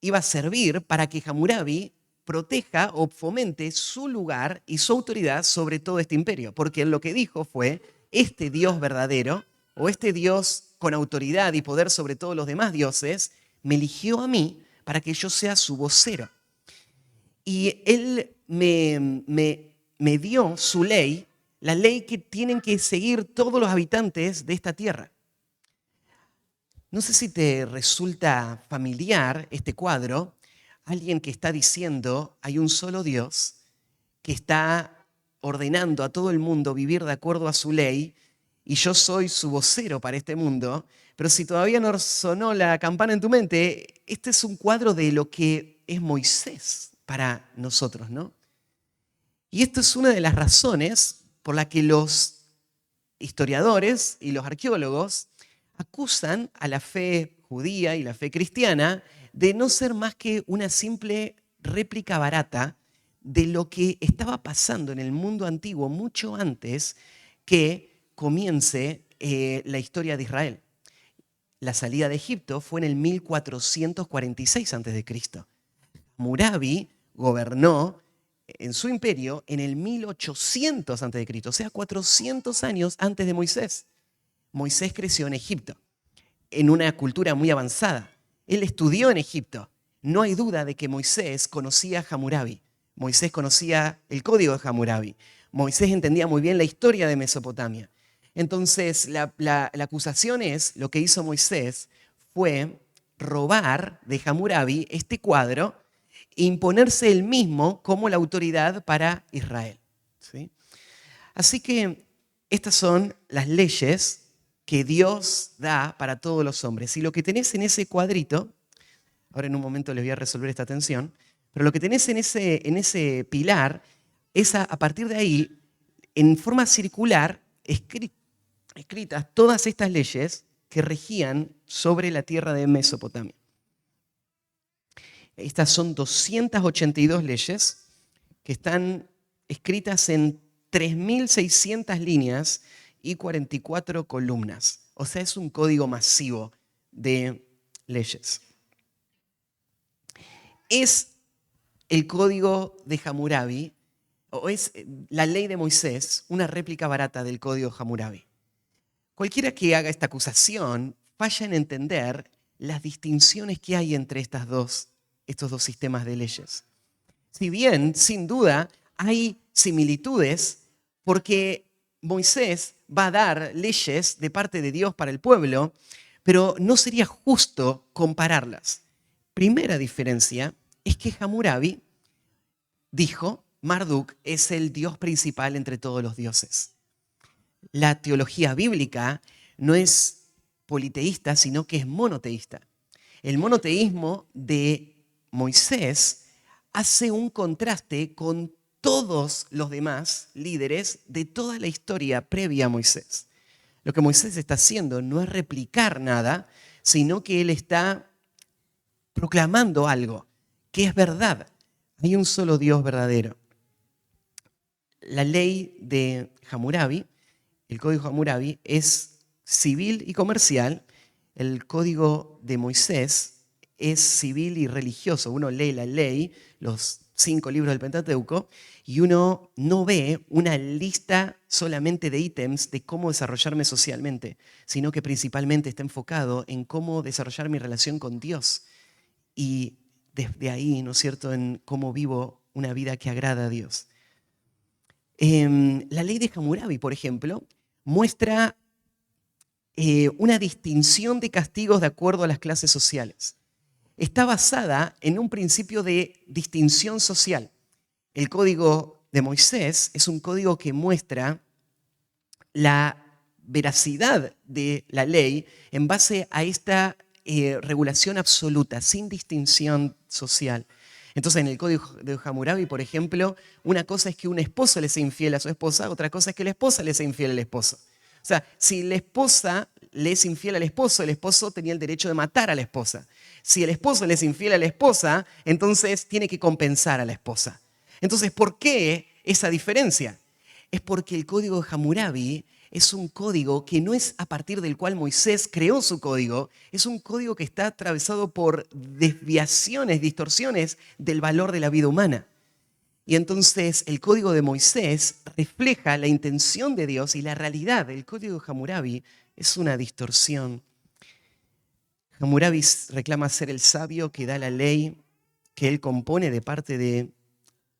iba a servir para que Hammurabi proteja o fomente su lugar y su autoridad sobre todo este imperio, porque lo que dijo fue, este Dios verdadero, o este Dios con autoridad y poder sobre todos los demás dioses, me eligió a mí para que yo sea su vocero. Y él me dio su ley, la ley que tienen que seguir todos los habitantes de esta tierra. No sé si te resulta familiar este cuadro, alguien que está diciendo, hay un solo Dios que está ordenando a todo el mundo vivir de acuerdo a su ley y yo soy su vocero para este mundo, pero si todavía no sonó la campana en tu mente, este es un cuadro de lo que es Moisés para nosotros, ¿no? Y esto es una de las razones por la que los historiadores y los arqueólogos acusan a la fe judía y la fe cristiana de no ser más que una simple réplica barata de lo que estaba pasando en el mundo antiguo mucho antes que comience la historia de Israel. La salida de Egipto fue en el 1446 a.C. Hammurabi gobernó en su imperio en el 1800 a.C., o sea, 400 años antes de Moisés. Moisés creció en Egipto, en una cultura muy avanzada. Él estudió en Egipto. No hay duda de que Moisés conocía a Hammurabi. Moisés conocía el código de Hammurabi. Moisés entendía muy bien la historia de Mesopotamia. Entonces, la acusación es, lo que hizo Moisés fue robar de Hammurabi este cuadro e imponerse él mismo como la autoridad para Israel. ¿Sí? Así que estas son las leyes que Dios da para todos los hombres. Y lo que tenés en ese cuadrito, ahora en un momento les voy a resolver esta tensión, pero lo que tenés en ese pilar es a partir de ahí, en forma circular, escritas todas estas leyes que regían sobre la tierra de Mesopotamia. Estas son 282 leyes que están escritas en 3.600 líneas y 44 columnas. O sea, es un código masivo de leyes. ¿Es el código de Hammurabi o es la ley de Moisés una réplica barata del código de Hammurabi? Cualquiera que haga esta acusación falla en entender las distinciones que hay entre estos dos sistemas de leyes. Si bien, sin duda, hay similitudes, porque Moisés va a dar leyes de parte de Dios para el pueblo, pero no sería justo compararlas. Primera diferencia es que Hammurabi dijo, Marduk es el Dios principal entre todos los dioses. La teología bíblica no es politeísta, sino que es monoteísta. El monoteísmo de Moisés hace un contraste con todos los demás líderes de toda la historia previa a Moisés. Lo que Moisés está haciendo no es replicar nada, sino que él está proclamando algo que es verdad. Hay un solo Dios verdadero. La ley de Hammurabi, el código Hammurabi, es civil y comercial. El código de Moisés es civil y religioso. Uno lee la ley, los 5 libros del Pentateuco, y uno no ve una lista solamente de ítems de cómo desarrollarme socialmente, sino que principalmente está enfocado en cómo desarrollar mi relación con Dios. Y desde ahí, ¿no es cierto?, en cómo vivo una vida que agrada a Dios. La ley de Hammurabi, por ejemplo, muestra una distinción de castigos de acuerdo a las clases sociales. Está basada en un principio de distinción social. El código de Moisés es un código que muestra la veracidad de la ley en base a esta regulación absoluta, sin distinción social. Entonces, en el código de Hammurabi, por ejemplo, una cosa es que un esposo le sea infiel a su esposa, otra cosa es que la esposa le sea infiel al esposo. O sea, si la esposa le es infiel al esposo, el esposo tenía el derecho de matar a la esposa. Si el esposo le es infiel a la esposa, entonces tiene que compensar a la esposa. Entonces, ¿por qué esa diferencia? Es porque el código de Hammurabi es un código que no es a partir del cual Moisés creó su código, es un código que está atravesado por desviaciones, distorsiones del valor de la vida humana. Y entonces el código de Moisés refleja la intención de Dios y la realidad del código de Hammurabi es una distorsión. Hammurabi reclama ser el sabio que da la ley que él compone de parte de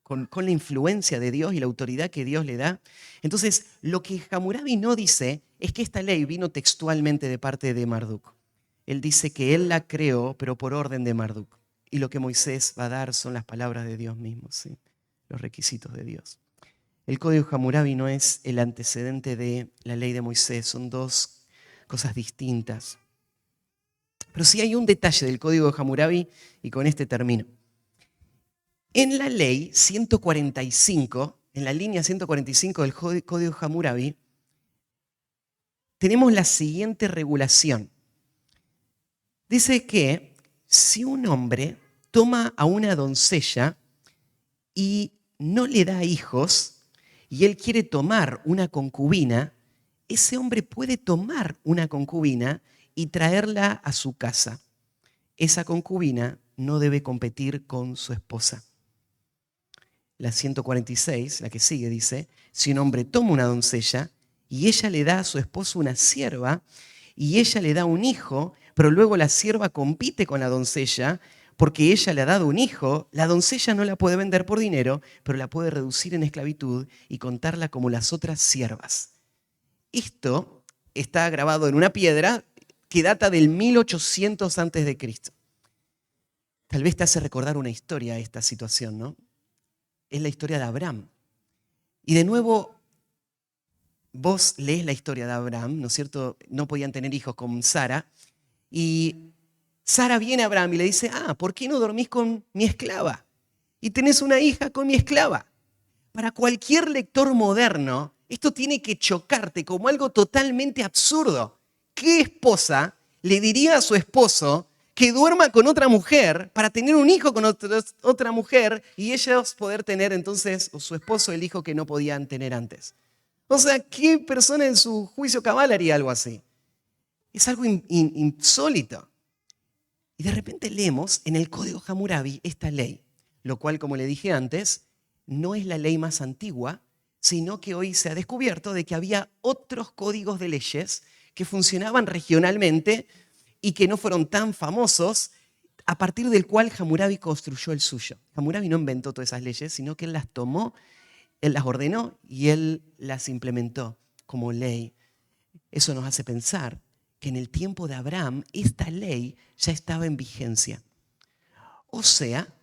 con la influencia de Dios y la autoridad que Dios le da. Entonces, lo que Hammurabi no dice es que esta ley vino textualmente de parte de Marduk. Él dice que él la creó, pero por orden de Marduk. Y lo que Moisés va a dar son las palabras de Dios mismo, ¿sí? Los requisitos de Dios. El código Hammurabi no es el antecedente de la ley de Moisés, son dos cosas distintas. Pero sí hay un detalle del código de Hammurabi, y con este termino. En la ley 145, en la línea 145 del código Hammurabi, tenemos la siguiente regulación. Dice que si un hombre toma a una doncella y no le da hijos, y él quiere tomar una concubina, ese hombre puede tomar una concubina y traerla a su casa. Esa concubina no debe competir con su esposa. La 146, la que sigue, dice, si un hombre toma una doncella y ella le da a su esposo una sierva y ella le da un hijo, pero luego la sierva compite con la doncella porque ella le ha dado un hijo, la doncella no la puede vender por dinero, pero la puede reducir en esclavitud y contarla como las otras siervas. Esto está grabado en una piedra que data del 1800 a.C. Tal vez te hace recordar una historia esta situación, ¿no? Es la historia de Abraham. Y de nuevo, vos lees la historia de Abraham, ¿no es cierto? No podían tener hijos con Sara. Y Sara viene a Abraham y le dice, ¿por qué no dormís con mi esclava? Y tenés una hija con mi esclava. Para cualquier lector moderno, esto tiene que chocarte como algo totalmente absurdo. ¿Qué esposa le diría a su esposo que duerma con otra mujer para tener un hijo con otra mujer y ellos poder tener entonces, o su esposo, el hijo que no podían tener antes? O sea, ¿qué persona en su juicio cabal haría algo así? Es algo insólito. Y de repente leemos en el código Hammurabi esta ley, lo cual, como le dije antes, no es la ley más antigua, sino que hoy se ha descubierto de que había otros códigos de leyes que funcionaban regionalmente y que no fueron tan famosos, a partir del cual Hammurabi construyó el suyo. Hammurabi no inventó todas esas leyes, sino que él las tomó, él las ordenó y él las implementó como ley. Eso nos hace pensar que en el tiempo de Abraham esta ley ya estaba en vigencia. O sea,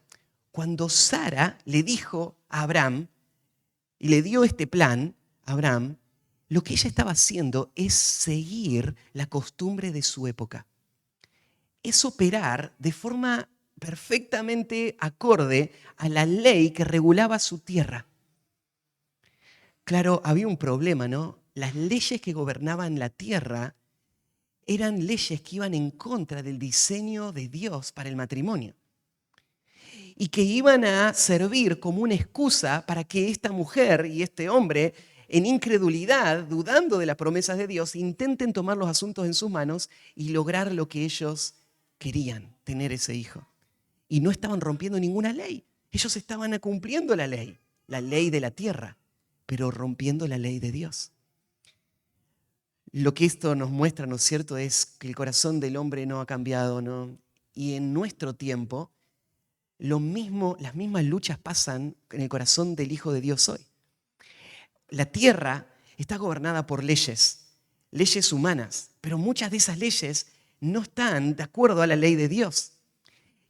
cuando Sara le dijo a Abraham y le dio este plan a Abraham, lo que ella estaba haciendo es seguir la costumbre de su época. Es operar de forma perfectamente acorde a la ley que regulaba su tierra. Claro, había un problema, ¿no? Las leyes que gobernaban la tierra eran leyes que iban en contra del diseño de Dios para el matrimonio y que iban a servir como una excusa para que esta mujer y este hombre, en incredulidad, dudando de las promesas de Dios, intenten tomar los asuntos en sus manos y lograr lo que ellos querían, tener ese hijo. Y no estaban rompiendo ninguna ley. Ellos estaban cumpliendo la ley de la tierra, pero rompiendo la ley de Dios. Lo que esto nos muestra, ¿no es cierto?, es que el corazón del hombre no ha cambiado, ¿no? Y en nuestro tiempo, las mismas luchas pasan en el corazón del Hijo de Dios hoy. La tierra está gobernada por leyes humanas, pero muchas de esas leyes no están de acuerdo a la ley de Dios.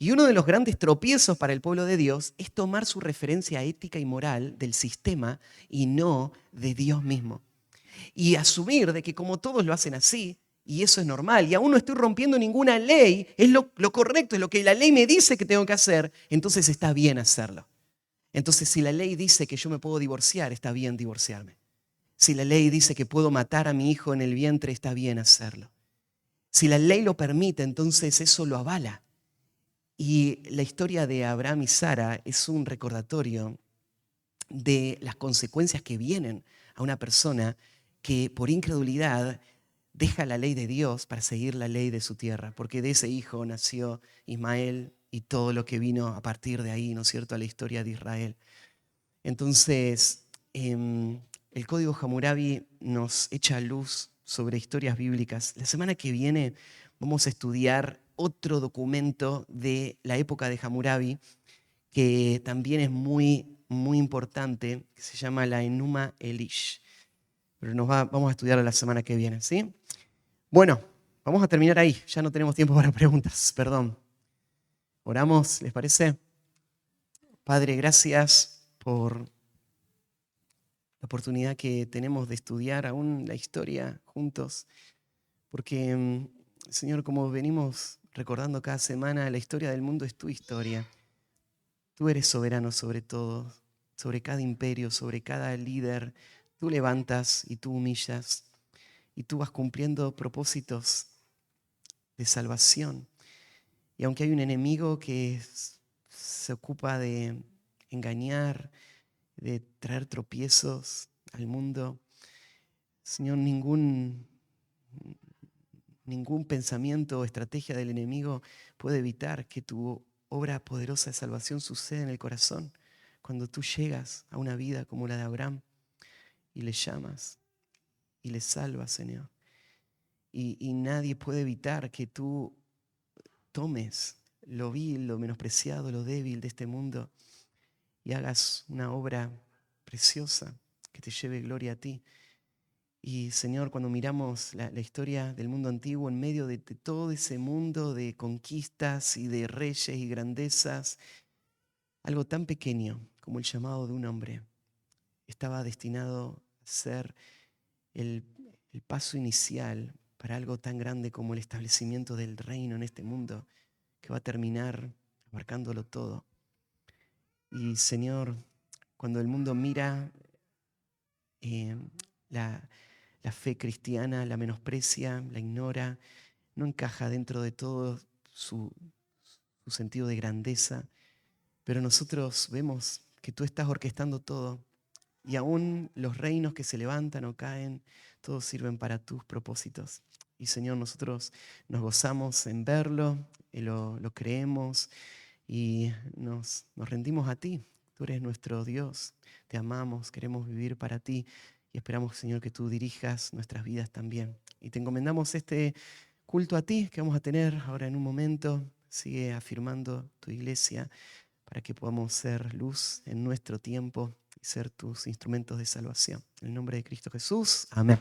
Y uno de los grandes tropiezos para el pueblo de Dios es tomar su referencia ética y moral del sistema y no de Dios mismo. Y asumir de que como todos lo hacen así, y eso es normal, y aún no estoy rompiendo ninguna ley, es lo correcto, es lo que la ley me dice que tengo que hacer, entonces está bien hacerlo. Entonces si la ley dice que yo me puedo divorciar, está bien divorciarme. Si la ley dice que puedo matar a mi hijo en el vientre, está bien hacerlo. Si la ley lo permite, entonces eso lo avala. Y la historia de Abraham y Sara es un recordatorio de las consecuencias que vienen a una persona que por incredulidad deja la ley de Dios para seguir la ley de su tierra, porque de ese hijo nació Ismael y todo lo que vino a partir de ahí, ¿no es cierto?, a la historia de Israel. Entonces, el Código Hammurabi nos echa luz sobre historias bíblicas. La semana que viene vamos a estudiar otro documento de la época de Hammurabi que también es muy, muy importante, que se llama la Enuma Elish. Pero vamos a estudiarlo la semana que viene, ¿sí? Bueno, vamos a terminar ahí. Ya no tenemos tiempo para preguntas, perdón. Oramos, ¿les parece? Padre, gracias por la oportunidad que tenemos de estudiar aún la historia juntos, porque, Señor, como venimos recordando cada semana, la historia del mundo es tu historia. Tú eres soberano sobre todo, sobre cada imperio, sobre cada líder. Tú levantas y tú humillas y tú vas cumpliendo propósitos de salvación. Y aunque hay un enemigo que se ocupa de engañar, de traer tropiezos al mundo, Señor, ningún pensamiento o estrategia del enemigo puede evitar que tu obra poderosa de salvación suceda en el corazón cuando tú llegas a una vida como la de Abraham y le llamas y le salvas, Señor. Y nadie puede evitar que tú tomes lo vil, lo menospreciado, lo débil de este mundo y hagas una obra preciosa que te lleve gloria a ti. Y Señor, cuando miramos la historia del mundo antiguo, en medio de todo ese mundo de conquistas y de reyes y grandezas, algo tan pequeño como el llamado de un hombre estaba destinado a ser el paso inicial para algo tan grande como el establecimiento del reino en este mundo, que va a terminar abarcándolo todo. Y Señor, cuando el mundo mira eh, la fe cristiana, la menosprecia, la ignora, no encaja dentro de todo su sentido de grandeza, pero nosotros vemos que tú estás orquestando todo y aún los reinos que se levantan o caen, todos sirven para tus propósitos. Y Señor, nosotros nos gozamos en verlo, y lo creemos y nos rendimos a ti. Tú eres nuestro Dios, te amamos, queremos vivir para ti y esperamos, Señor, que tú dirijas nuestras vidas también. Y te encomendamos este culto a ti que vamos a tener ahora en un momento. Sigue afirmando tu iglesia para que podamos ser luz en nuestro tiempo y ser tus instrumentos de salvación. En el nombre de Cristo Jesús. Amén.